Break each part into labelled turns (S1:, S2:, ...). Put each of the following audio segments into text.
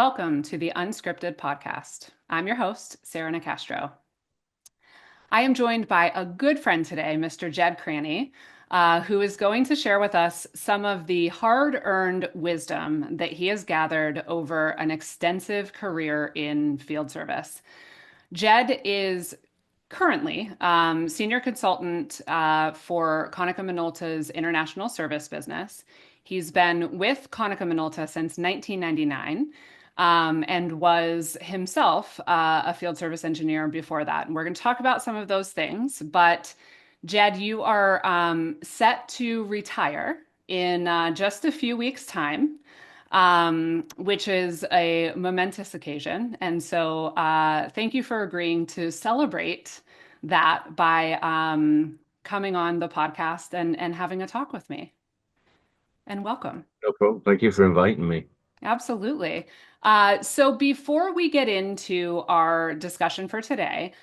S1: Welcome to the Unscripted podcast. I'm your host, Sarah Nicastro. I am joined by a good friend today, Mr. Ged Cranny, who is going to share with us some of the hard-earned wisdom that he has gathered over an extensive career in field service. Ged is currently senior consultant for Konica Minolta's international service business. He's been with Konica Minolta since 1999 and was himself a field service engineer before that. And we're going to talk about some of those things. But Ged, you are set to retire in just a few weeks' time, which is a momentous occasion. And so thank you for agreeing to celebrate that by coming on the podcast and having a talk with me. And welcome.
S2: No problem. Thank you for inviting me.
S1: Absolutely. So before we get into our discussion for today,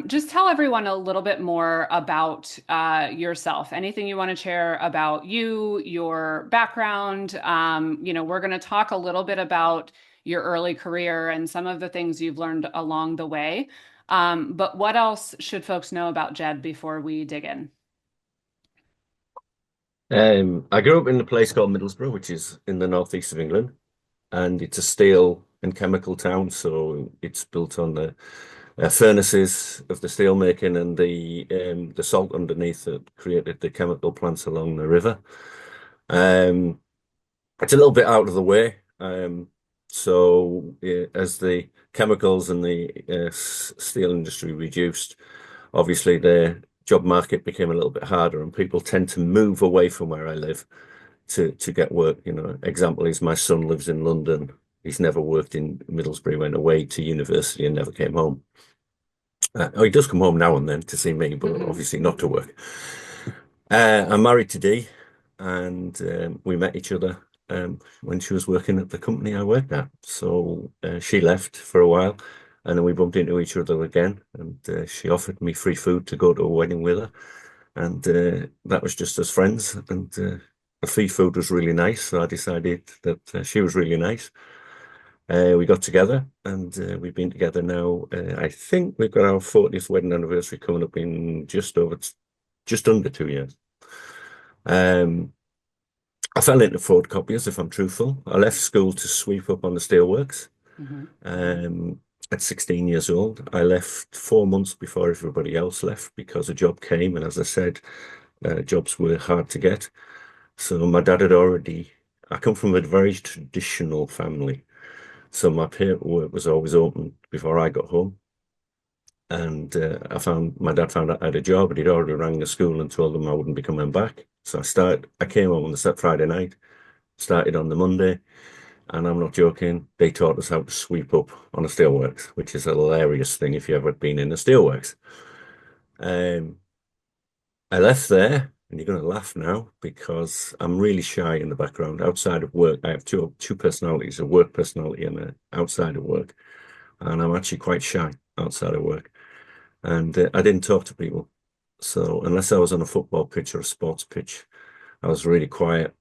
S1: just tell everyone a little bit more about yourself. Anything you want to share about you, your background. We're going to talk a little bit about your early career and some of the things you've learned along the way. But what else should folks know about Ged before we dig in?
S2: I grew up in a place called Middlesbrough, which is in the northeast of England, and it's a steel and chemical town. So it's built on the furnaces of the steel making and the salt underneath that created the chemical plants along the river. Um, it's a little bit out of the way. So as the chemicals and the steel industry reduced, obviously the job market became a little bit harder, and people tend to move away from where I live to get work. Example is my son lives in London. He's never worked in Middlesbrough, went away to university and never came home. He does come home now and then to see me, but
S1: Mhm.
S2: obviously not to work. I'm married to Dee, and we met each other when she was working at the company I worked at. So she left for a while, and then we bumped into each other again, and she offered me free food to go to a wedding with her, and that was just as friends. And the free food was really nice, so I decided that she was really nice. We got together, and we've been together now. I think we've got our 40th wedding anniversary coming up in just under 2 years. Um, I fell into photocopiers, if I'm truthful. I left school to sweep up on the steelworks.
S1: Mhm.
S2: At 16 years old, I left 4 months before everybody else left because a job came, and as I said, jobs were hard to get. So my dad had already. I come from a very traditional family, so my paperwork was always open before I got home. And my dad found out I had a job, and he'd already rang the school and told them I wouldn't be coming back. So I came home on the Friday night, started on the Monday, and I'm not joking. They taught us how to sweep up on a steelworks, which is a hilarious thing if you've ever been in a steelworks. Um, I left there, and you're going to laugh now because I'm really shy in the background. Outside of work, I have two personalities: a work personality and a outside of work. And I'm actually quite shy outside of work. And I didn't talk to people. So unless I was on a football pitch or a sports pitch, I was really quiet.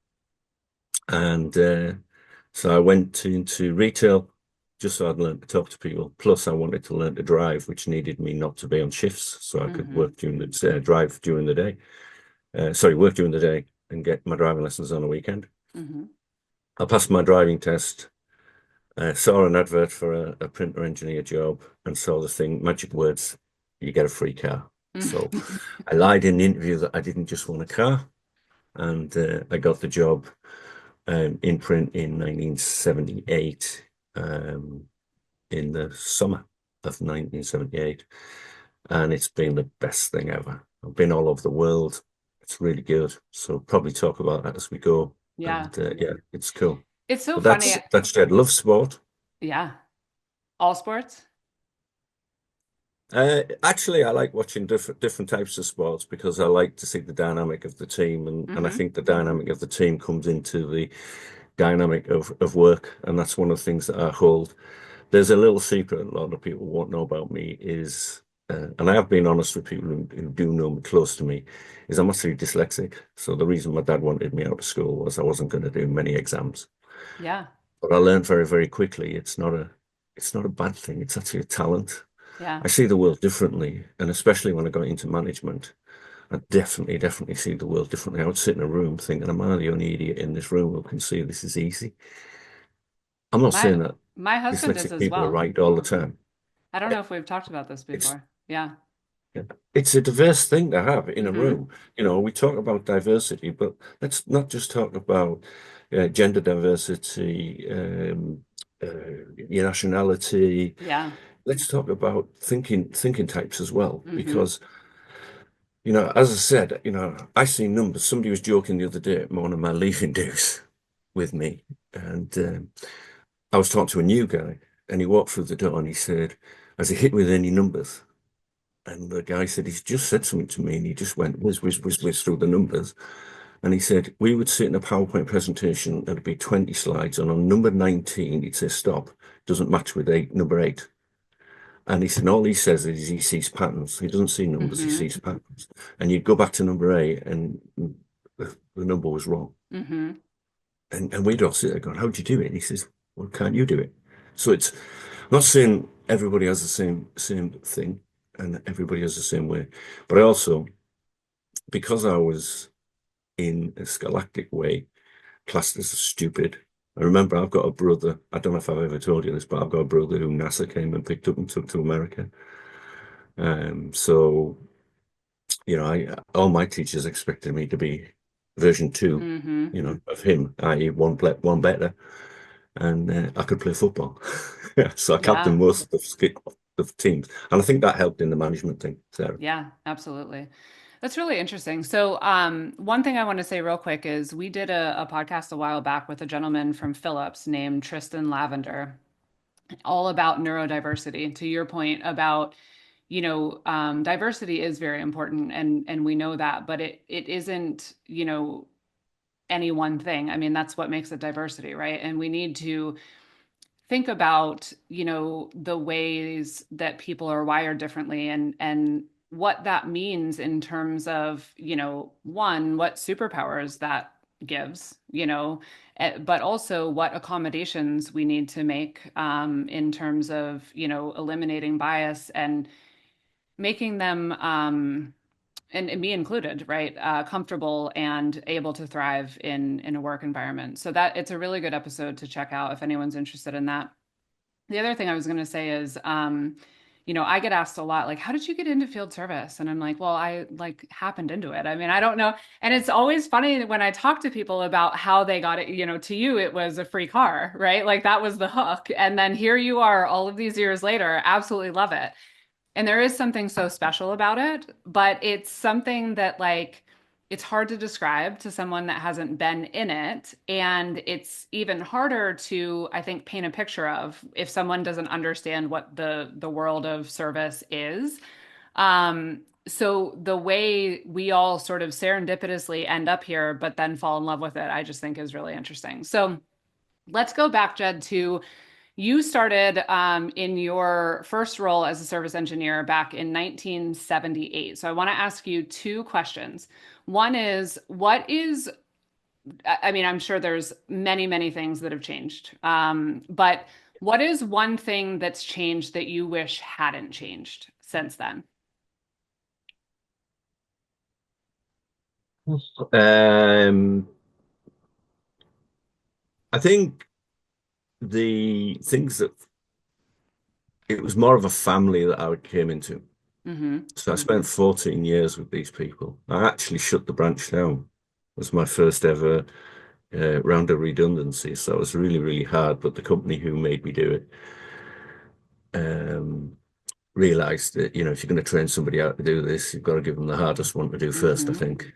S2: And so I went into retail just so I'd learn to talk to people. Plus, I wanted to learn to drive, which needed me not to be on shifts, so I could
S1: Mhm.
S2: work during the drive during the day. Work during the day and get my driving lessons on a weekend.
S1: Mhm.
S2: I passed my driving test. Saw an advert for a printer engineer job and saw the thing, magic words, you get a free car. So
S1: Mhm.
S2: I lied in the interview that I didn't just want a car, and I got the job in print in 1978, in the summer of 1978. And it's been the best thing ever. I've been all over the world. It's really good. So probably talk about that as we go.
S1: Yeah.
S2: And yeah, it's cool.
S1: It's so
S2: But
S1: funny.
S2: that's it. Love sport.
S1: Yeah. All sports?
S2: Actually, I like watching different types of sports because I like to see the dynamic of the team, and I
S1: Hmm.
S2: think the dynamic of the team comes into the dynamic of work, and that's one of the things that I hold. There's a little secret a lot of people won't know about me is, and I have been honest with people who do know me close to me, is I'm actually dyslexic. So the reason my dad wanted me out of school was I wasn't going to do many exams.
S1: Yeah.
S2: But I learned very, very quickly it's not a bad thing. It's actually a talent.
S1: Yeah.
S2: I see the world differently, and especially when I got into management, I definitely see the world differently. I would sit in a room thinking, am I the only idiot in this room who can see this is easy? I'm not
S1: My
S2: saying that
S1: my husband is
S2: dyslexic
S1: as
S2: people are
S1: well.
S2: right all the time.
S1: I don't know if we've talked about this
S2: It's
S1: before. Yeah.
S2: it's a diverse thing to have in a
S1: Mm-hmm.
S2: room. We talk about diversity, but let's not just talk about gender diversity, your nationality.
S1: Yeah.
S2: Let's talk about thinking types as well,
S1: Mm-hmm.
S2: because as I said, I see numbers. Somebody was joking the other day at one of my leaving dues with me, and I was talking to a new guy, and he walked through the door and he said, "Has he hit with any numbers?" And the guy said, he's just said something to me, and he just went whiz, whiz, whiz, whiz through the numbers. And he said, we would sit in a PowerPoint presentation, it'd be 20 slides, and on number 19, he'd say, stop, doesn't match with number eight. And he said, all he says is he sees patterns. He doesn't see numbers, he
S1: Mm-hmm.
S2: sees patterns. And you'd go back to number eight, and the number was wrong.
S1: Mm-hmm.
S2: And we'd all sit there going, how'd you do it? And he says, well, can't you do it? So I'm not saying everybody has the same thing and everybody has the same way, but I also, because I was in a scholastic way, classed as stupid. I remember I've got a brother. I don't know if I've ever told you this, but I've got a brother who NASA came and picked up and took to America. So I all my teachers expected me to be version two,
S1: Mm-hmm.
S2: of him, i.e., one better, and I could play football. So I captained
S1: Yeah.
S2: most of the teams, and I think that helped in the management thing, Sarah.
S1: Yeah, absolutely. That's really interesting. So, one thing I want to say real quick is we did a podcast a while back with a gentleman from Phillips named Tristan Lavender, all about neurodiversity. To your point about, diversity is very important, and we know that, but it isn't, any one thing. I mean, that's what makes it diversity, right? And we need to think about, the ways that people are wired differently and what that means in terms of, one, what superpowers that gives, but also what accommodations we need to make in terms of, eliminating bias and making them and me included, right? Comfortable and able to thrive in a work environment. So that it's a really good episode to check out if anyone's interested in that. The other thing I was going to say is, I get asked a lot, like, how did you get into field service? And I'm like, well, I like happened into it. I mean, I don't know. And it's always funny when I talk to people about how they got it, to you, it was a free car, right? Like that was the hook. And then here you are all of these years later, absolutely love it. And there is something so special about it, but it's something that like it's hard to describe to someone that hasn't been in it. And it's even harder to, I think, paint a picture of if someone doesn't understand what the world of service is. So the way we all sort of serendipitously end up here, but then fall in love with it, I just think is really interesting. So let's go back, Jed, to you started in your first role as a service engineer back in 1978. So I want to ask you two questions. One is, I mean, I'm sure there's many, many things that have changed, but what is one thing that's changed that you wish hadn't changed since then?
S2: Um, I think the things that it was more of a family that I came into.
S1: Mm-hmm.
S2: So I spent 14 years with these people. I actually shut the branch down. It was my first ever round of redundancy. So it was really, really hard. But the company who made me do it um, realized that, if you're going to train somebody out to do this, you've got to give them the hardest one to do first, I
S1: Mm-hmm.
S2: think.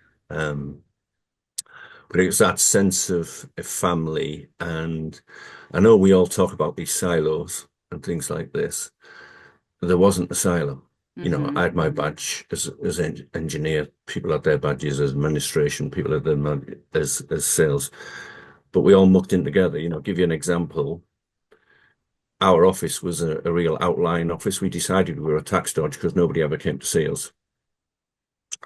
S2: But it was that sense of a family. And I know we all talk about these silos and things like this. There wasn't a silo. I
S1: Mm-hmm.
S2: had my badge as engineer. People had their badges as administration. People had their as sales. But we all mucked in together. Give you an example. Our office was a real outlying office. We decided we were a tax dodge because nobody ever came to see us.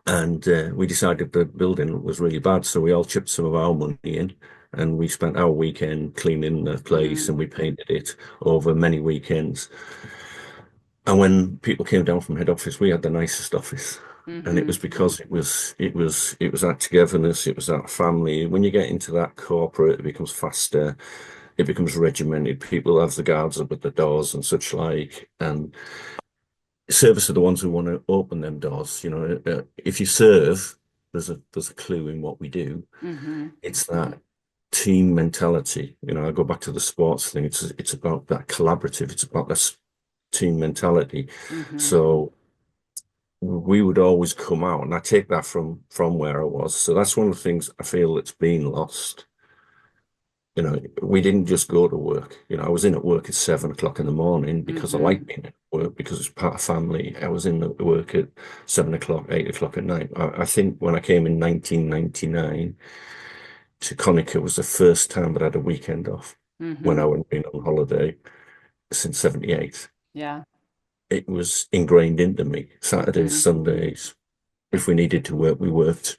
S2: And we decided the building was really bad, so we all chipped some of our money in, and we spent our weekend cleaning the place, and
S1: Mm,
S2: we painted it over many weekends. And when people came down from head office, we had the nicest office. And it
S1: mm-hmm.
S2: was because it was that togetherness, it was that family. When you get into that corporate, it becomes faster, it becomes regimented. People have the guards up at the doors and such like. And service are the ones who want to open them doors. If you serve, there's a clue in what we do.
S1: Mm-hmm.
S2: It's that team mentality. I go back to the sports thing. It's about that collaborative. It's about that team mentality.
S1: Mm-hmm.
S2: So we would always come out, and I take that from where I was. So that's one of the things I feel that's been lost. We didn't just go to work. I was in at work at 7 o'clock in the morning because I
S1: Mm-hmm.
S2: like being at work because it's part of family. I was in at work at 7 o'clock, 8 o'clock at night. I think when I came in 1999 to Konica was the first time that I had a weekend off when I
S1: Mm-hmm.
S2: went been on holiday since 78.
S1: Yeah.
S2: It was ingrained into me. Saturdays,
S1: Mm-hmm.
S2: Sundays, if we needed to work, we worked.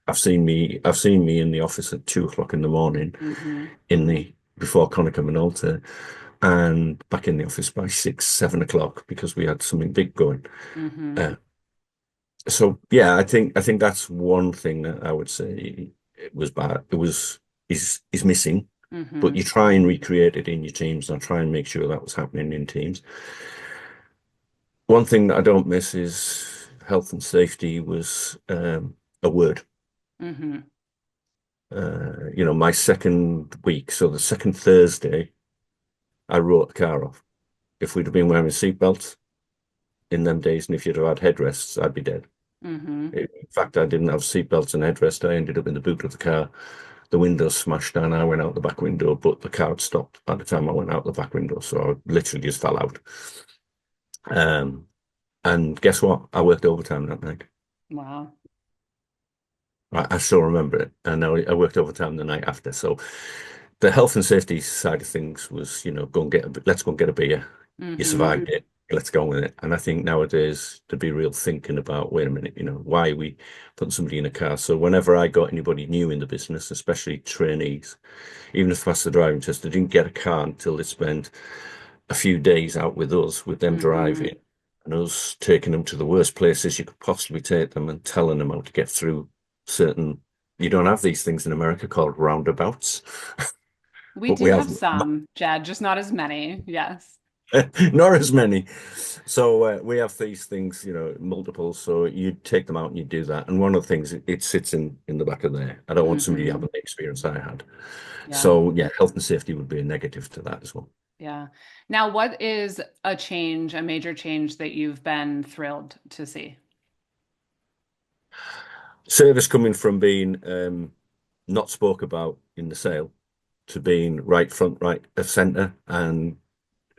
S2: I've seen me in the office at 2 o'clock in the morning
S1: Mm-hmm.
S2: in the before Konica Minolta and back in the office by 6, 7 o'clock because we had something big going.
S1: Mm-hmm.
S2: Uh, so yeah, I think that's one thing that I would say it was bad. It was is missing, but
S1: Mm-hmm.
S2: you try and recreate it in your teams and try and make sure that was happening in teams. One thing that I don't miss is health and safety was a word.
S1: Mm-hmm.
S2: My second week, so the second Thursday, I wrote the car off. If we'd have been wearing seatbelts in them days, and if you'd have had headrests, I'd be dead.
S1: Mm-hmm.
S2: In fact, I didn't have seatbelts and headrest. I ended up in the boot of the car. The windows smashed down. I went out the back window, but the car had stopped by the time I went out the back window. So I literally just fell out. Um, and guess what? I worked overtime that night.
S1: Wow.
S2: I still remember it. And I worked overtime the night after. So the health and safety side of things was, go and let's go and get a beer. You
S1: Mm-hmm.
S2: survived it. Let's go with it. And I think nowadays to be real thinking about, wait a minute, why are we putting somebody in a car? So whenever I got anybody new in the business, especially trainees, even if passed the driving test, they didn't get a car until they spent a few days out with us, with them
S1: Mm-hmm.
S2: driving, and us taking them to the worst places you could possibly take them and telling them how to get through certain. You don't have these things in America called roundabouts,
S1: We
S2: but we
S1: do
S2: have
S1: have some, Jed, just not as many. Yes.
S2: not as many. So we have these things, multiple. So you take them out and you do that. And one of the things it sits in the back of there. I don't want somebody
S1: Mm-hmm.
S2: having the experience I had.
S1: Yeah.
S2: So yeah, health and safety would be a negative to that as well.
S1: Yeah. Now, what is a change, a major change that you've been thrilled to see?
S2: Service coming from being not spoke about in the sale to being right front, right of centre, and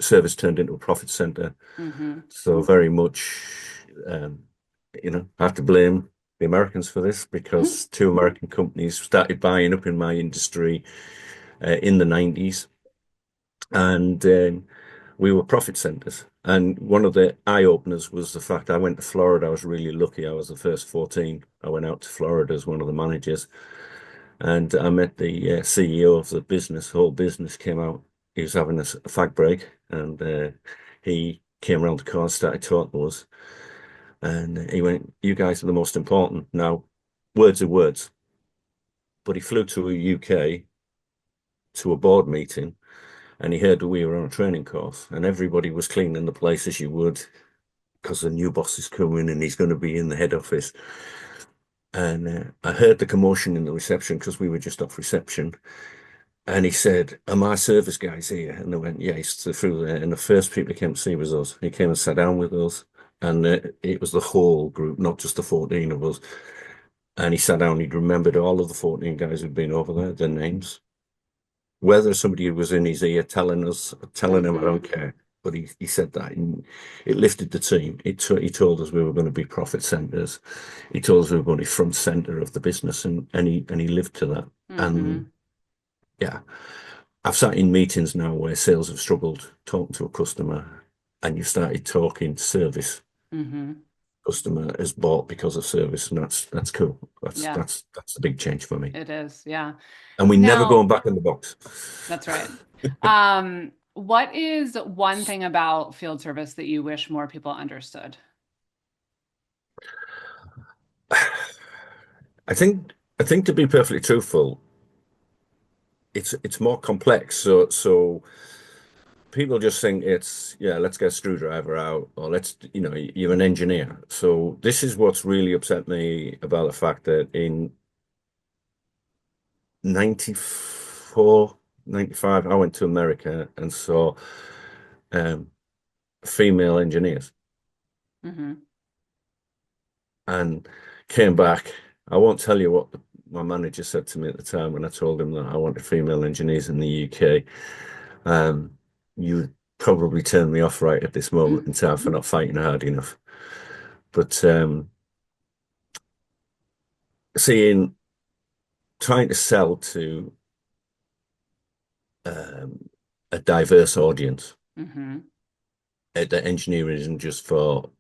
S2: service turned into a profit centre.
S1: Mm-hmm.
S2: So very much, um, I have to blame the Americans for this because two American companies started buying up in my industry in the 90s, and we were profit centers. And one of the eye openers was the fact I went to Florida. I was really lucky. I was the first 14. I went out to Florida as one of the managers, and I met the CEO of the business. The whole business came out. He was having a fag break, and he came around the car and started talking to us. And he went, "You guys are the most important." Now, words are words, but he flew to the UK to a board meeting, and he heard that we were on a training course, and everybody was cleaning the place as you would because the new boss is coming and he's going to be in the head office. And I heard the commotion in the reception because we were just off reception. And he said, "Are my service guys here?" And they went, "Yeah." He's through there. And the first people he came to see was us. He came and sat down with us. And it was the whole group, not just the 14 of us. And he sat down, he'd remembered all of the 14 guys who'd been over there, their names. Whether somebody was in his ear telling him, I
S1: Mm-hmm.
S2: don't care. But he said that and it lifted the team. He told us we were going to be profit centers. He told us we were going to be front center of the business, and he lived to that.
S1: Mm-hmm.
S2: And yeah, I've sat in meetings now where sales have struggled talking to a customer, and you've started talking service,
S1: Mm-hmm.
S2: customer is bought because of service, and that's cool.
S1: Yeah,
S2: That's a big change for me.
S1: it is. Yeah.
S2: And we never
S1: Now,
S2: going back in the box.
S1: that's right. What is one thing about field service that you wish more people understood?
S2: I think to be perfectly truthful, it's more complex. So people just think it's, yeah, let's get a screwdriver out, or you're an engineer. So this is what's really upset me about the fact that in 94, 95, I went to America and saw um, female engineers
S1: Hmm.
S2: and came back. I won't tell you what my manager said to me at the time when I told him that I wanted female engineers in the UK. Um, you would probably turn me off right at this moment in time for not fighting hard enough. But seeing, trying to sell to um, a diverse audience,
S1: Hmm.
S2: that engineering isn't just for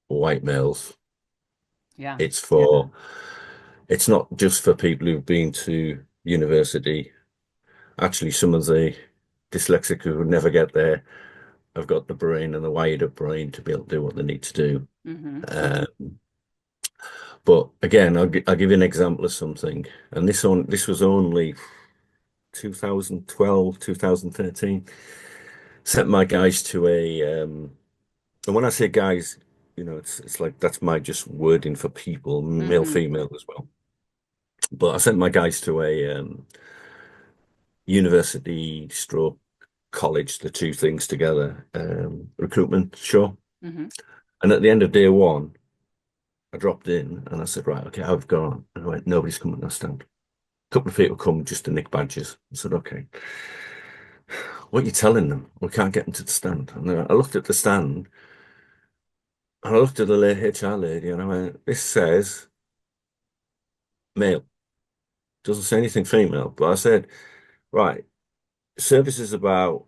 S2: white males.
S1: Yeah.
S2: It's for, it's not just for people who've been to university. Actually, some of the dyslexic who would never get there have got the brain and the wired up brain to be able to do what they need to do.
S1: Hmm.
S2: Uh, but again, I'll give you an example of something. And this was only 2012, 2013. Sent my guys to and when I say guys, it's like that's my just wording for people, male,
S1: Hmm.
S2: female as well. But I sent my guys to a university stroke college, the two things together, recruitment show.
S1: Hmm.
S2: And at the end of day one, I dropped in and I said, right, okay, I've gone. And I went, nobody's coming to the stand. A couple of people come just to nick badges. I said, okay, what are you telling them? We can't get them to the stand. And I looked at the stand and I looked at the HR lady and I went, this says male. Doesn't say anything female. But I said, right, service is about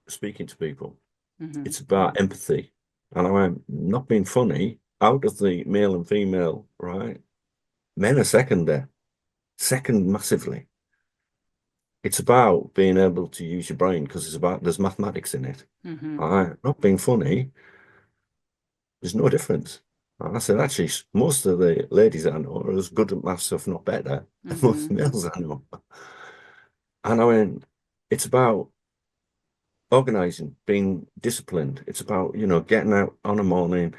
S2: speaking to people.
S1: Hmm.
S2: It's about empathy. And I went, not being funny, out of the male and female, right? Men are second there, second massively. It's about being able to use your brain because there's mathematics in it.
S1: Hmm.
S2: Not being funny, there's no difference. And I said, actually, most of the ladies I know are as good at maths, if not better, than most
S1: Hmm.
S2: males I know. And I went, it's about organizing, being disciplined. It's about, getting out on a morning,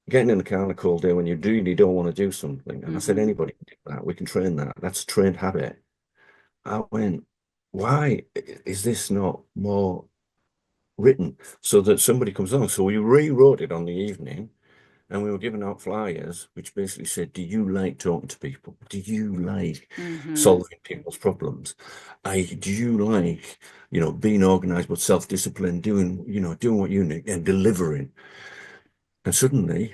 S2: getting in the car on a cold day when you really don't want to do something. And I said,
S1: Hmm.
S2: anybody can do that. We can train that. That's a trained habit. I went, why is this not more written so that somebody comes along? So we rewrote it on the evening and we were giving out flyers which basically said, do you like talking to people? Do you like
S1: Hmm.
S2: solving people's problems? Do you like, being organized but self-disciplined, doing what you need and delivering? And suddenly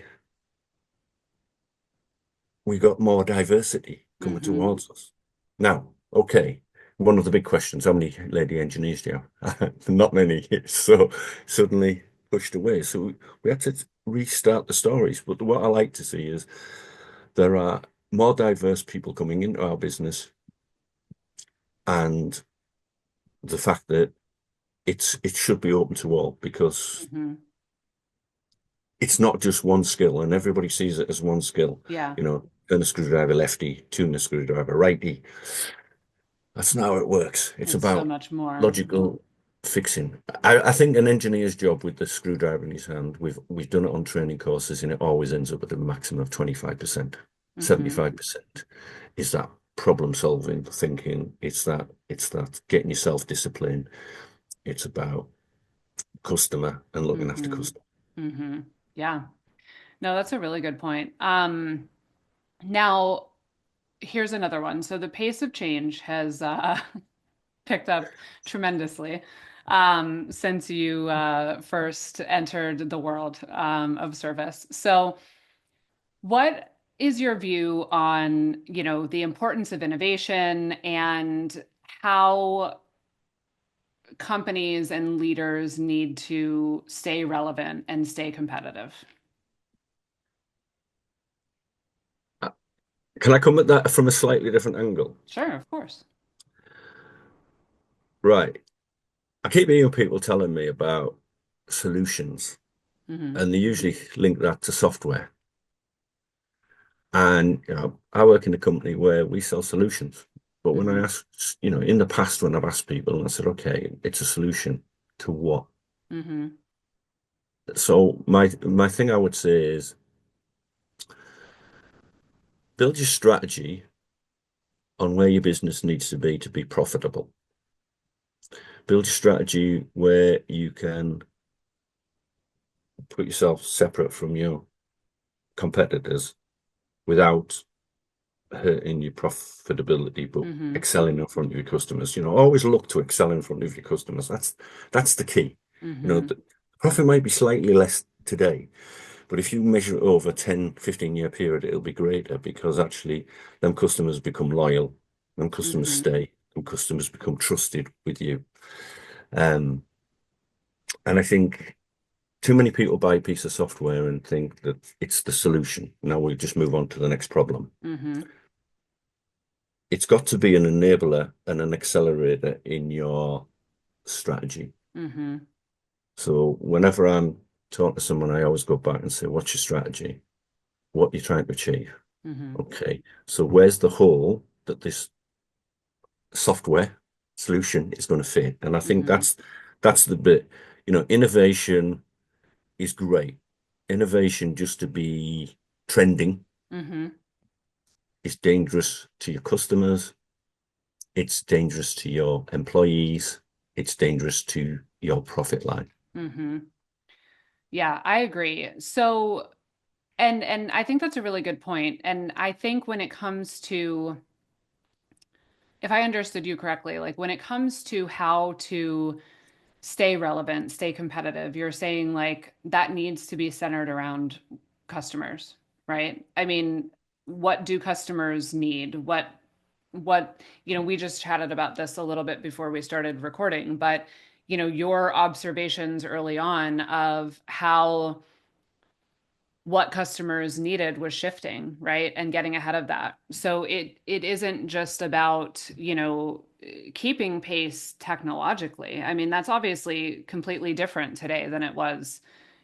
S2: we got more diversity coming
S1: Hmm.
S2: towards us. Now, okay, one of the big questions, how many lady engineers do you have? Not many. So suddenly pushed away. So we had to restart the stories. But what I like to see is there are more diverse people coming into our business and the fact that it should be open to all because
S1: Hmm.
S2: it's not just one skill and everybody sees it as one skill.
S1: Yeah.
S2: Turn a screwdriver lefty, tune a screwdriver righty. That's not how it works. It's
S1: It's so
S2: about
S1: much more.
S2: logical fixing. I think an engineer's job with the screwdriver in his hand, we've done it on training courses and it always ends up at a maximum of 25%.
S1: Hmm.
S2: 75% is that problem solving thinking. It's that getting yourself disciplined. It's about customer and looking after
S1: Hmm.
S2: customer.
S1: Hmm. Yeah. No, that's a really good point. Now here's another one. So the pace of change has picked up tremendously since you first entered the world of service. So, what is your view on, the importance of innovation and how companies and leaders need to stay relevant and stay competitive?
S2: Can I come at that from a slightly different angle?
S1: Sure, of course.
S2: Right. I keep hearing people telling me about solutions,
S1: Hmm.
S2: and they usually link that to software. And, I work in a company where we sell solutions. But when I
S1: Hmm.
S2: ask, in the past, when I've asked people, and I said, okay, it's a solution to what?
S1: Hmm.
S2: So my thing I would say is build your strategy on where your business needs to be profitable. Build your strategy where you can put yourself separate from your competitors without hurting your profitability, but
S1: Hmm.
S2: excelling in front of your customers. Always look to excel in front of your customers. That's the key.
S1: Hmm.
S2: The profit might be slightly less today, but if you measure it over a 10, 15-year period, it'll be greater because actually them customers become loyal, them customers
S1: Hmm.
S2: stay, them customers become trusted with you. Um, and I think too many people buy a piece of software and think that it's the solution. Now we just move on to the next problem.
S1: Hmm.
S2: It's got to be an enabler and an accelerator in your strategy.
S1: Hmm.
S2: So whenever I'm talking to someone, I always go back and say, what's your strategy? What are you trying to achieve?
S1: Hmm.
S2: Okay. So where's the hole that this software solution is going to fit? And I think
S1: Hmm.
S2: that's the bit, innovation is great. Innovation just to be trending
S1: Hmm.
S2: is dangerous to your customers. It's dangerous to your employees. It's dangerous to your profit line.
S1: Hmm. Yeah, I agree. So, and I think that's a really good point. And I think when it comes to, if I understood you correctly, like when it comes to how to stay relevant, stay competitive, you're saying like that needs to be centered around customers, right? I mean, what do customers need? We just chatted about this a little bit before we started recording, but your observations early on of how what customers needed was shifting, right? And getting ahead of that. So it isn't just about, keeping pace technologically. I mean, that's obviously completely different today than it was,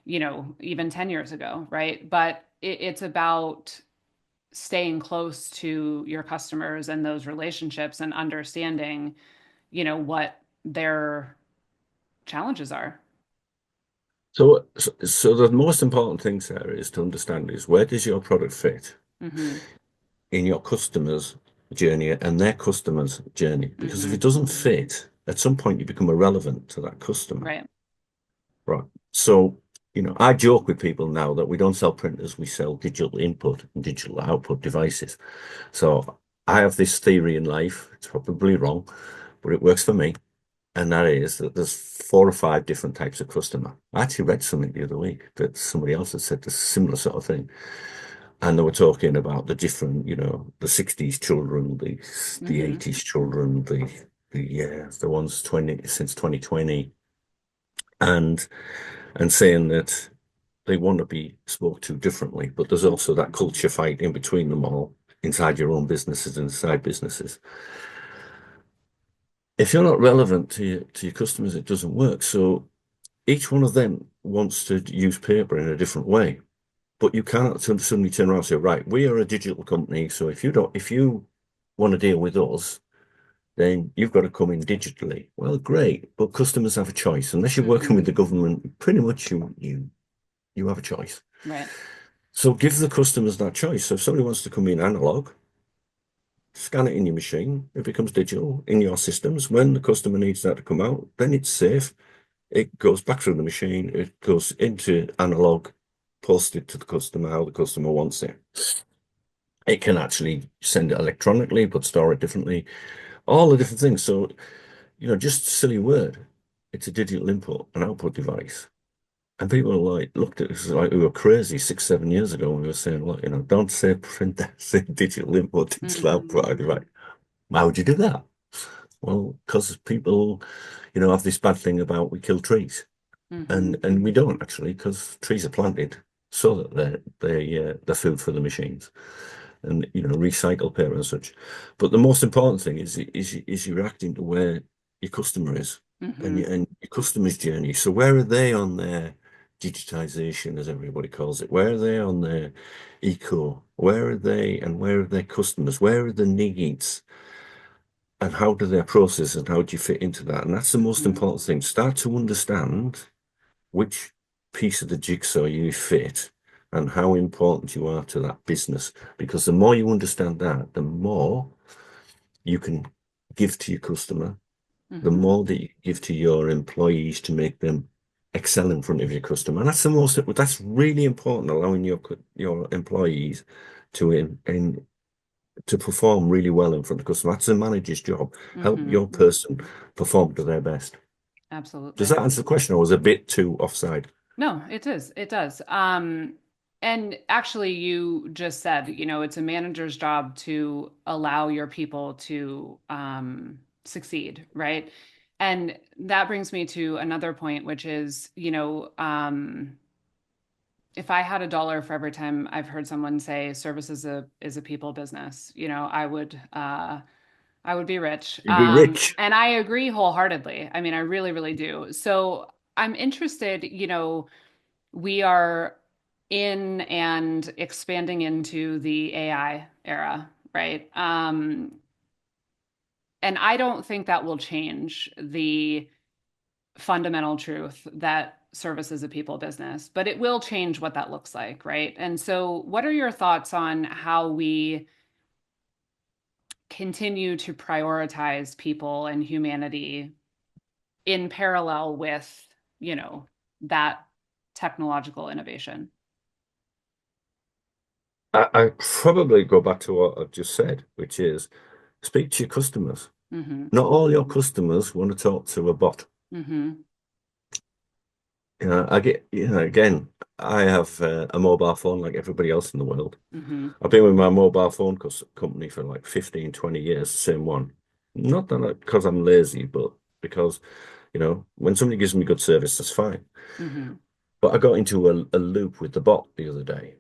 S1: even 10 years ago, right? But it's about staying close to your customers and those relationships and understanding, what their challenges are.
S2: So the most important thing, Sarah, is to understand is where does your product fit
S1: Mm-hmm.
S2: in your customer's journey and their customer's journey? Because if
S1: Mm-hmm.
S2: it doesn't fit, at some point you become irrelevant to that customer.
S1: Right.
S2: Right. So, I joke with people now that we don't sell printers, we sell digital input and digital output devices. So I have this theory in life, it's probably wrong, but it works for me. And that is that there's 4 or 5 different types of customer. I actually read something the other week that somebody else had said the similar sort of thing. And they were talking about the different, the 60s children, the
S1: Mm-hmm.
S2: 80s children, the ones 20 since 2020, and saying that they want to be spoke to differently, but there's also that culture fight in between them all, inside your own businesses and inside businesses. If you're not relevant to your customers, it doesn't work. So each one of them wants to use paper in a different way, but you cannot suddenly turn around and say, right, we are a digital company, so if you want to deal with us, then you've got to come in digitally. Well, great, but customers have a choice. Unless you're working
S1: Mm-hmm.
S2: with the government, pretty much you have a choice.
S1: Right.
S2: So give the customers that choice. So if somebody wants to come in analog, scan it in your machine, it becomes digital in your systems. When the customer needs that to come out, then it's safe. It goes back through the machine, it goes into analog, posted to the customer how the customer wants it. It can actually send it electronically, but store it differently, all the different things. So, just a silly word. It's a digital input and output device. And people looked at us like we were crazy 6, 7 years ago when we were saying, look, don't say print, say digital input, digital
S1: Mm-hmm.
S2: output. I'd be like, why would you do that? Well, because people, have this bad thing about we kill trees.
S1: Mm-hmm.
S2: And we don't actually, because trees are planted so that they're food for the machines. and recycle paper and such. But the most important thing is you're reacting to where your customer is and
S1: Mm-hmm.
S2: your customer's journey. So where are they on their digitization, as everybody calls it? Where are they on their eco? Where are they and where are their customers? Where are the needs? And how do they process and how do you fit into that? And that's the most
S1: Mm-hmm.
S2: important thing. Start to understand which piece of the jigsaw you fit and how important you are to that business. Because the more you understand that, the more you can give to your customer, the
S1: Mm-hmm.
S2: more that you give to your employees to make them excel in front of your customer. And that's really important, allowing your employees to perform really well in front of the customer. That's a manager's job. Help
S1: Mm-hmm.
S2: your person perform to their best. Does
S1: Absolutely.
S2: that answer the question, or was it a bit too offside?
S1: No, it is. It does. And actually, you just said, it's a manager's job to allow your people to succeed, right? And that brings me to another point, which is, if I had a dollar for every time I've heard someone say service is a people business, I would be rich.
S2: You'd be rich.
S1: And I agree wholeheartedly. I mean, I really, really do. So I'm interested, we are in and expanding into the AI era, right? And I don't think that will change the fundamental truth that service is a people business, but it will change what that looks like, right? And so, what are your thoughts on how we continue to prioritize people and humanity in parallel with, you know, that technological innovation?
S2: I probably go back to what I've just said, which is speak to your customers.
S1: Mm-hmm.
S2: Not all your customers want to talk to a bot.
S1: Mm-hmm.
S2: I get, again, I have a mobile phone like everybody else in the world.
S1: Mm-hmm.
S2: I've been with my mobile phone company for like 15, 20 years, the same one. Not that because I'm lazy, but because, when somebody gives me good service, that's fine.
S1: Mm-hmm.
S2: But I got into a loop with the bot the other day,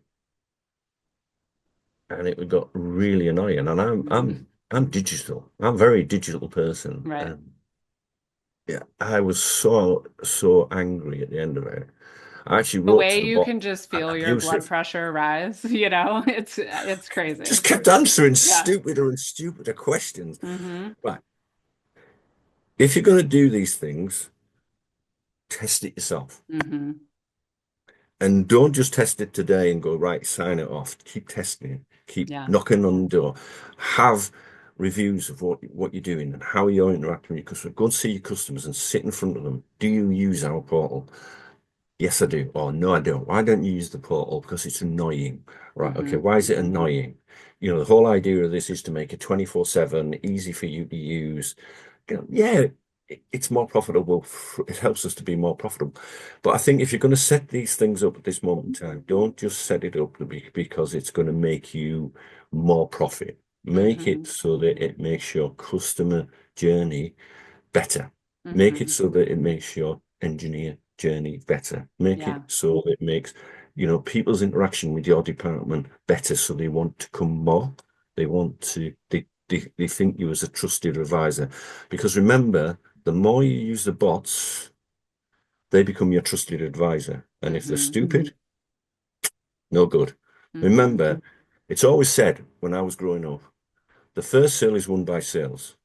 S2: and it got really annoying. And I'm digital. I'm a very digital person.
S1: Right.
S2: And yeah, I was so angry at the end of it. I actually
S1: The
S2: wrote to
S1: way
S2: the
S1: you
S2: bot
S1: can just feel your blood
S2: abusive.
S1: pressure rise, it's crazy.
S2: Just kept answering
S1: Yeah.
S2: stupider and stupider questions.
S1: Mm-hmm.
S2: Right. If you're going to do these things, test it yourself.
S1: Mm-hmm.
S2: And don't just test it today and go, right, sign it off. Keep testing it. Keep
S1: Yeah.
S2: knocking on the door. Have reviews of what you're doing and how you're interacting with your customer. Go and see your customers and sit in front of them. Do you use our portal? Yes, I do. Or no, I don't. Why don't you use the portal? Because it's annoying. Right. Okay.
S1: Mm-hmm.
S2: Why is it annoying? The whole idea of this is to make it 24/7, easy for you to use. Yeah, it's more profitable. It helps us to be more profitable. But I think if you're going to set these things up at this moment in time, don't just set it up because it's going to make you more profit. Make
S1: Mm-hmm.
S2: it so that it makes your customer journey better. Make it
S1: Mm-hmm.
S2: so that it makes your engineer journey better. Make it
S1: Yeah.
S2: so it makes, people's interaction with your department better so they want to come more. They want to, they think you as a trusted advisor. Because remember, the more you use the bots, they become your trusted advisor. And if they're
S1: Mm-hmm.
S2: stupid, no good.
S1: Mm-hmm.
S2: Remember, it's always said when I was growing up, the first sale is won by sales.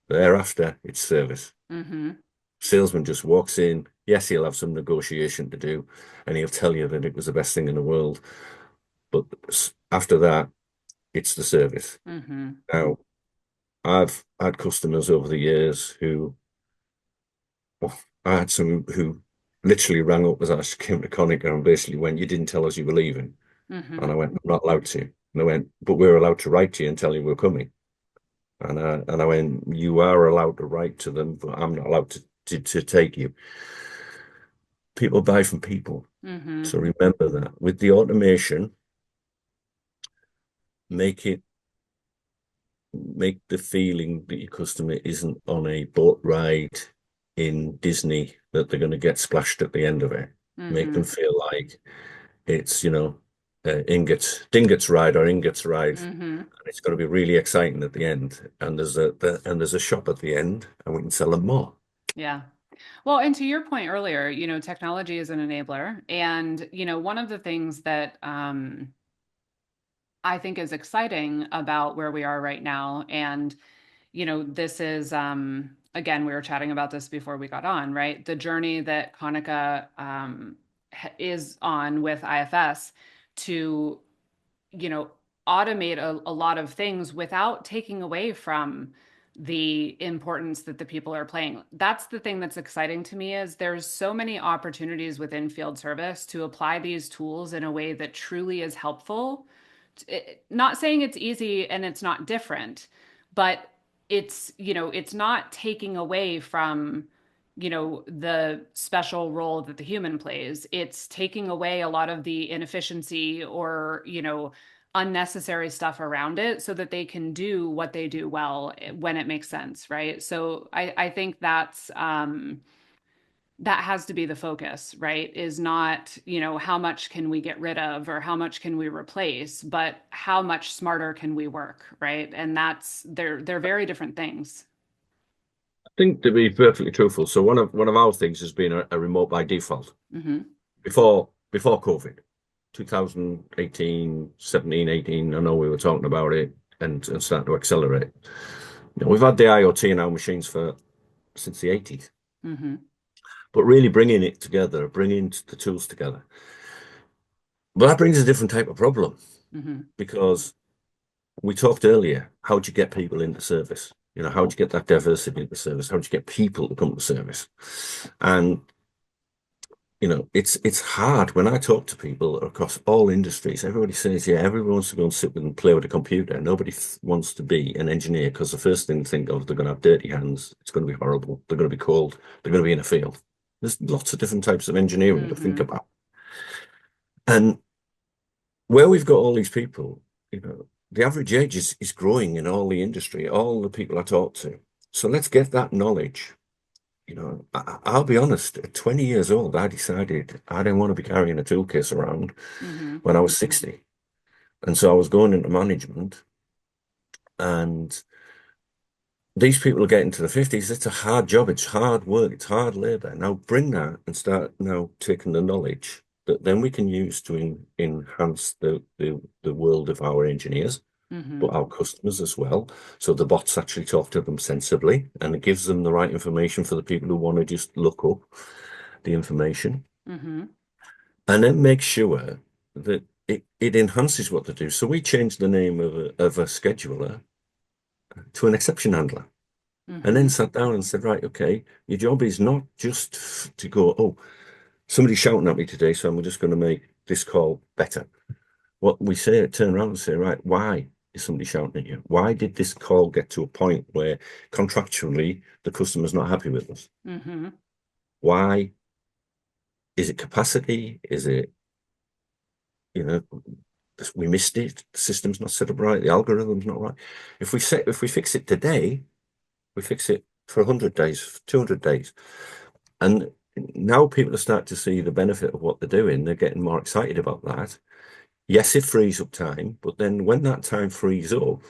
S2: Thereafter, it's service.
S1: Mm-hmm.
S2: Salesman just walks in. Yes, he'll have some negotiation to do, and he'll tell you that it was the best thing in the world. But after that, it's the service.
S1: Mm-hmm.
S2: Now, I've had customers over the years who, well, I had some who literally rang up as I came to Konica and basically went, "You didn't tell us you were leaving." And I
S1: Mm-hmm.
S2: went, "I'm not allowed to." And they went, "But we're allowed to write to you and tell you we're coming." And I went, "You are allowed to write to them, but I'm not allowed to take you." People buy from people.
S1: Mm-hmm.
S2: So remember that. With the automation, make it make the feeling that your customer isn't on a boat ride in Disney that they're going to get splashed at the end of it. Make them
S1: Mm-hmm.
S2: feel like it's, Dingates ride or ingots ride.
S1: Hmm.
S2: And it's going to be really exciting at the end. And there's a shop at the end, and we can sell them more.
S1: Yeah. Well, and to your point earlier, technology is an enabler. And, one of the things that I think is exciting about where we are right now, and, this is, again, we were chatting about this before we got on, right? The journey that Konica is on with IFS to, you know, automate a lot of things without taking away from the importance that the people are playing. That's the thing that's exciting to me is there's so many opportunities within field service to apply these tools in a way that truly is helpful. Not saying it's easy and it's not different, but it's not taking away from the special role that the human plays. It's taking away a lot of the inefficiency or unnecessary stuff around it so that they can do what they do well when it makes sense, right? So I think that has to be the focus, right? Is not, how much can we get rid of or how much can we replace, but how much smarter can we work, right? And they're very different things.
S2: I think to be perfectly truthful, so one of our things has been a remote by default
S1: Hmm.
S2: before COVID, 2018, 17, 18. I know we were talking about it and starting to accelerate. We've had the IoT in our machines for since the 80s,
S1: Hmm.
S2: but really bringing it together, bringing the tools together. But that brings a different type of problem
S1: Hmm.
S2: because we talked earlier, how do you get people into service? How do you get that diversity into service? How do you get people to come to service? And it's hard when I talk to people across all industries. Everybody says, yeah, everyone wants to go and sit with and play with a computer. Nobody wants to be an engineer because the first thing they think of, they're going to have dirty hands. It's going to be horrible. They're going to be cold. They're going to be in a field. There's lots of different types of engineering to think
S1: Hmm.
S2: about. And where we've got all these people, the average age is growing in all the industry, all the people I talk to. So let's get that knowledge. I'll be honest, at 20 years old, I decided I didn't want to be carrying a toolkit around
S1: Hmm.
S2: when I was 60. And so I was going into management, and these people are getting to the 50s. It's a hard job, it's hard work, it's hard labor. Now bring that and start now taking the knowledge that then we can use to enhance the world of our engineers, but
S1: Hmm.
S2: our customers as well. So the bots actually talk to them sensibly and it gives them the right information for the people who want to just look up the information
S1: Hmm.
S2: and then make sure that it enhances what they do. So we changed the name of a scheduler to an exception handler and then
S1: Hmm.
S2: sat down and said, right, okay, your job is not just to go, oh, somebody's shouting at me today, so I'm just going to make this call better. What we say, turn around and say, right, why is somebody shouting at you? Why did this call get to a point where contractually the customer's not happy with us?
S1: Hmm.
S2: Why? Is it capacity? Is it, you know, we missed it, the system's not set up right, the algorithm's not right. If we fix it today, we fix it for 100 days, 200 days. And now people are starting to see the benefit of what they're doing. They're getting more excited about that. Yes, it frees up time, but then when that time frees up,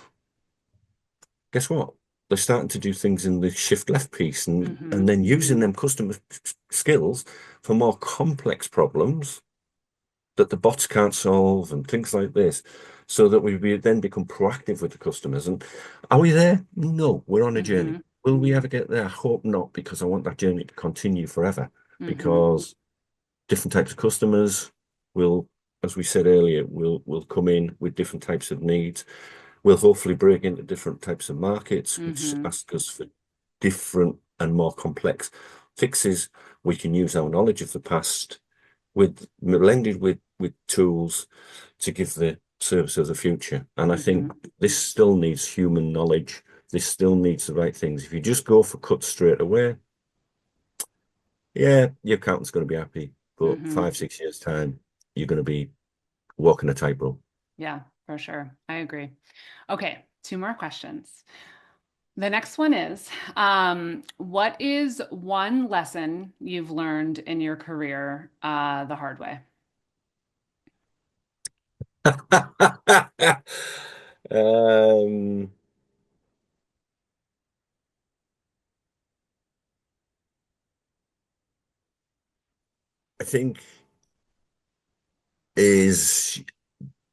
S2: guess what? They're starting to do things in the shift left piece and
S1: Hmm.
S2: then using them customer skills for more complex problems that the bots can't solve and things like this, so that then become proactive with the customers. And are we there? No, we're on a journey.
S1: Hmm.
S2: Will we ever get there? I hope not, because I want that journey to continue forever.
S1: Hmm.
S2: Because different types of customers will, as we said earlier, will come in with different types of needs. We'll hopefully break into different types of markets, which
S1: Hmm.
S2: ask us for different and more complex fixes. We can use our knowledge of the past blended with tools to give the service of the future. And I think
S1: Hmm.
S2: this still needs human knowledge. This still needs the right things. If you just go for cuts straight away, yeah, your accountant's going to be happy, but
S1: Hmm.
S2: 5, 6 years time, you're going to be walking a tightrope.
S1: Yeah, for sure. I agree. Okay, two more questions. The next one is, what is one lesson you've learned in your career, the hard way?
S2: Um, I think is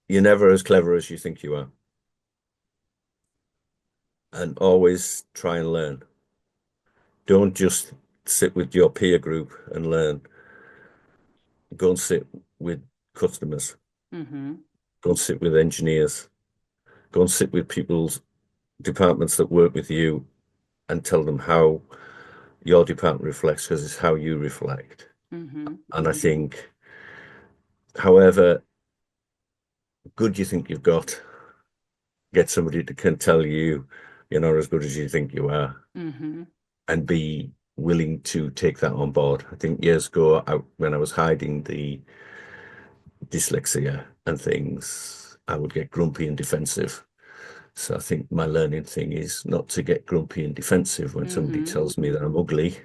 S2: you're never as clever as you think you are, and always try and learn. Don't just sit with your peer group and learn. Go and sit with customers.
S1: Mm-hmm.
S2: Go and sit with engineers. Go and sit with people's departments that work with you and tell them how your department reflects because it's how you reflect.
S1: Mm-hmm.
S2: And I think, however good you think you've got, get somebody that can tell you you're not as good as you think you are
S1: Mm-hmm.
S2: and be willing to take that on board. I think years ago, when I was hiding the dyslexia and things, I would get grumpy and defensive. So I think my learning thing is not to get grumpy and defensive when somebody
S1: Mm-hmm.
S2: tells me that I'm ugly.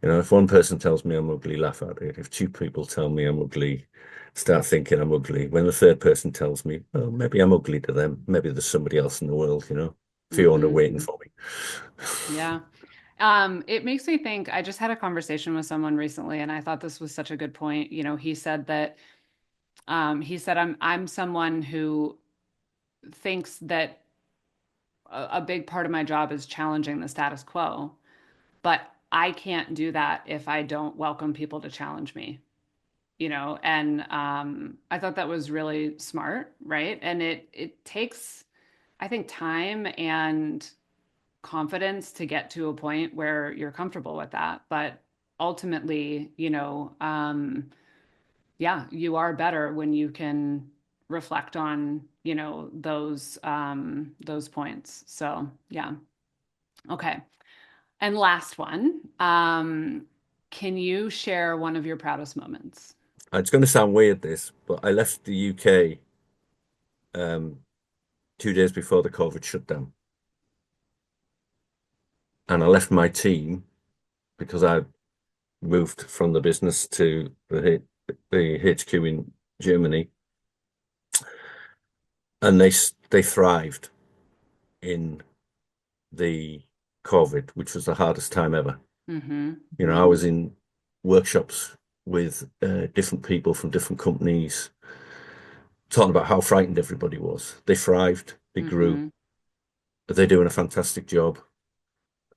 S2: You know, if one person tells me I'm ugly, laugh at it. If two people tell me I'm ugly, start thinking I'm ugly. When the third person tells me, oh, maybe I'm ugly to them, maybe there's somebody else in the world, Fiona
S1: Mm-hmm.
S2: waiting for me.
S1: Yeah. It makes me think, I just had a conversation with someone recently, and I thought this was such a good point. He said that he said I'm someone who thinks that a big part of my job is challenging the status quo, but I can't do that if I don't welcome people to challenge me. And I thought that was really smart, right? And it takes, I think, time and confidence to get to a point where you're comfortable with that. But ultimately, yeah, you are better when you can reflect on, those points. So yeah. Okay. And last one. Can you share one of your proudest moments?
S2: It's going to sound weird, this, but I left the UK 2 days before the COVID shutdown. And I left my team because I moved from the business to the HQ in Germany, and they thrived in the COVID, which was the hardest time ever.
S1: Mm-hmm.
S2: I was in workshops with different people from different companies, talking about how frightened everybody was. They thrived, they grew,
S1: Mm-hmm.
S2: they're doing a fantastic job.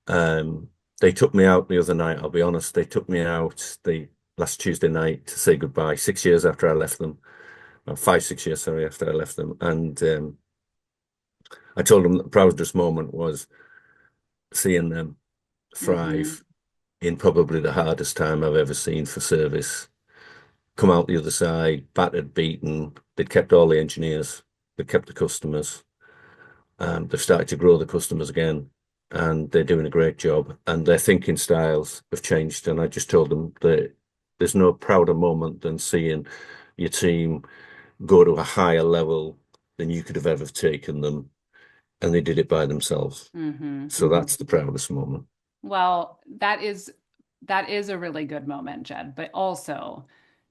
S2: Um, they took me out the other night. I'll be honest, they took me out the last Tuesday night to say goodbye. 6 years after I left them, 5, 6 years, sorry, after I left them, and I told them that the proudest moment was seeing them
S1: Mm-hmm.
S2: thrive in probably the hardest time I've ever seen for service. Come out the other side, battered, beaten. They'd kept all the engineers, they kept the customers. They've started to grow the customers again, and they're doing a great job. And their thinking styles have changed. And I just told them that there's no prouder moment than seeing your team go to a higher level than you could have ever taken them, and they did it by themselves.
S1: Mm-hmm.
S2: So that's the proudest moment.
S1: Well, that is a really good moment, Jed, but also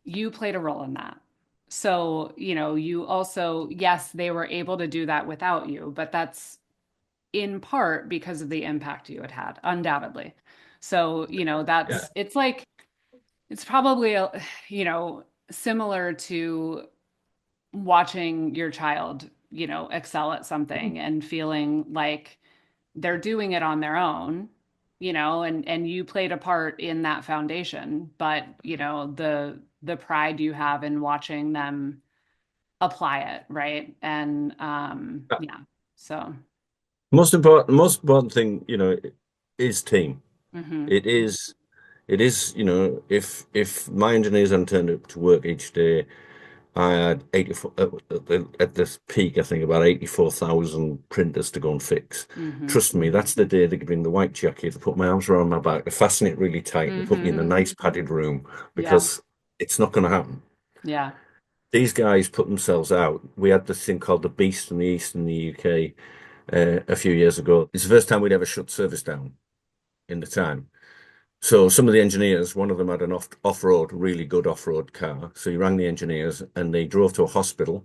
S1: you played a role in that. So, you also, yes, they were able to do that without you, but that's in part because of the impact you had had, undoubtedly. So,
S2: Yeah.
S1: it's like, it's probably, similar to watching your child, excel at something and feeling like they're doing it on their own, and you played a part in that foundation, but the pride you have in watching them apply it, right? And yeah. So,
S2: Most important thing, is team.
S1: mhm.
S2: It is, if my engineers hadn't turned up to work each day, I had 84 at this peak, I think about 84,000 printers to go and fix.
S1: Mhm.
S2: Trust me, that's the day they give me the white jacket, they put my arms around my back, they fasten it really tight, they put me in a
S1: Mhm.
S2: nice padded room
S1: Yeah.
S2: because it's not going to happen.
S1: Yeah.
S2: These guys put themselves out. We had this thing called the Beast in the East in the UK a few years ago. It's the first time we'd ever shut service down in the time. So some of the engineers, one of them had an off-road, really good off-road car. So he rang the engineers and they drove to a hospital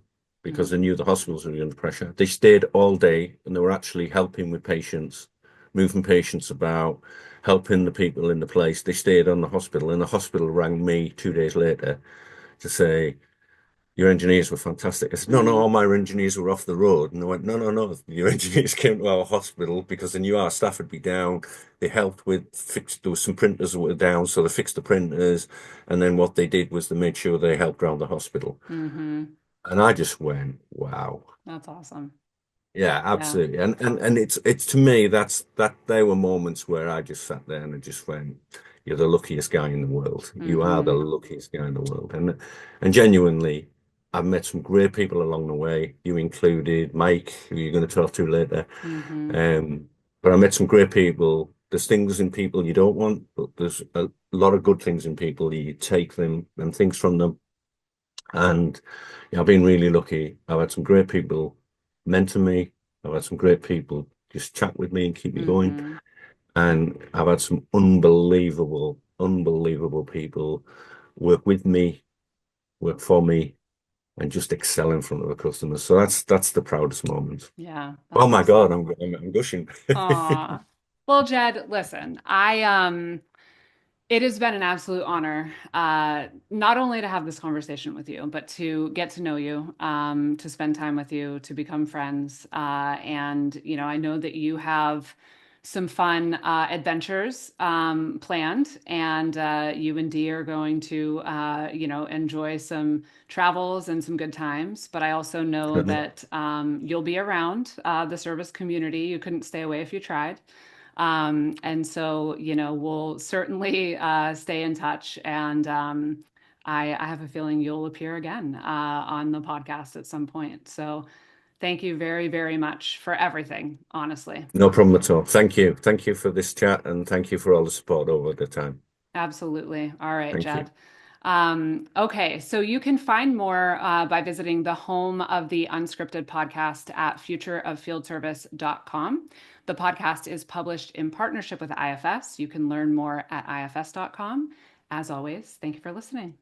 S2: because they
S1: Mm-hmm.
S2: knew the hospitals were under pressure. They stayed all day and they were actually helping with patients, moving patients about, helping the people in the place. They stayed on the hospital, and the hospital rang me 2 days later to say, your engineers were fantastic. I said, no, no, all my engineers were off the road. And they went, no, no, no. Your engineers came to our hospital because they knew our staff would be down. They helped with there was some printers that were down, so they fixed the printers. And then what they did was they made sure they helped around the hospital.
S1: Mm-hmm.
S2: And I just went, wow.
S1: That's awesome.
S2: Yeah,
S1: Yeah.
S2: absolutely. And it's to me, that there were moments where I just sat there and I just went, you're the luckiest guy in the world. You are the
S1: Mm-hmm.
S2: luckiest guy in the world. And genuinely, I've met some great people along the way, you included, Mike, who you're going to talk to later.
S1: Mm-hmm.
S2: Um, but I met some great people. There's things in people you don't want, but there's a lot of good things in people. You take them and things from them. And yeah, I've been really lucky. I've had some great people mentor me. I've had some great people just chat with me and keep me going.
S1: Mm-hmm.
S2: And I've had some unbelievable, unbelievable people work with me, work for me, and just excel in front of the customers. So that's the proudest moment.
S1: Yeah,
S2: Oh
S1: that's
S2: my God,
S1: awesome.
S2: I'm gushing.
S1: Aw. Well, Jed, listen, it has been an absolute honor, not only to have this conversation with you, but to get to know you, to spend time with you, to become friends. And, I know that you have some fun adventures planned, and you and Dee are going to, enjoy some travels and some good times. But I also know that you'll be around the service community. You couldn't stay away if you tried. And so, we'll certainly stay in touch. And I have a feeling you'll appear again on the podcast at some point. So thank you very, very much for everything, honestly.
S2: No problem at all. Thank you. Thank you for this chat and thank you for all the support over the time.
S1: Absolutely. All right,
S2: Thank you.
S1: Jed. Okay, so you can find more by visiting the home of the Unscripted podcast at futureoffieldservice.com. The podcast is published in partnership with IFS. You can learn more at ifs.com. As always, thank you for listening.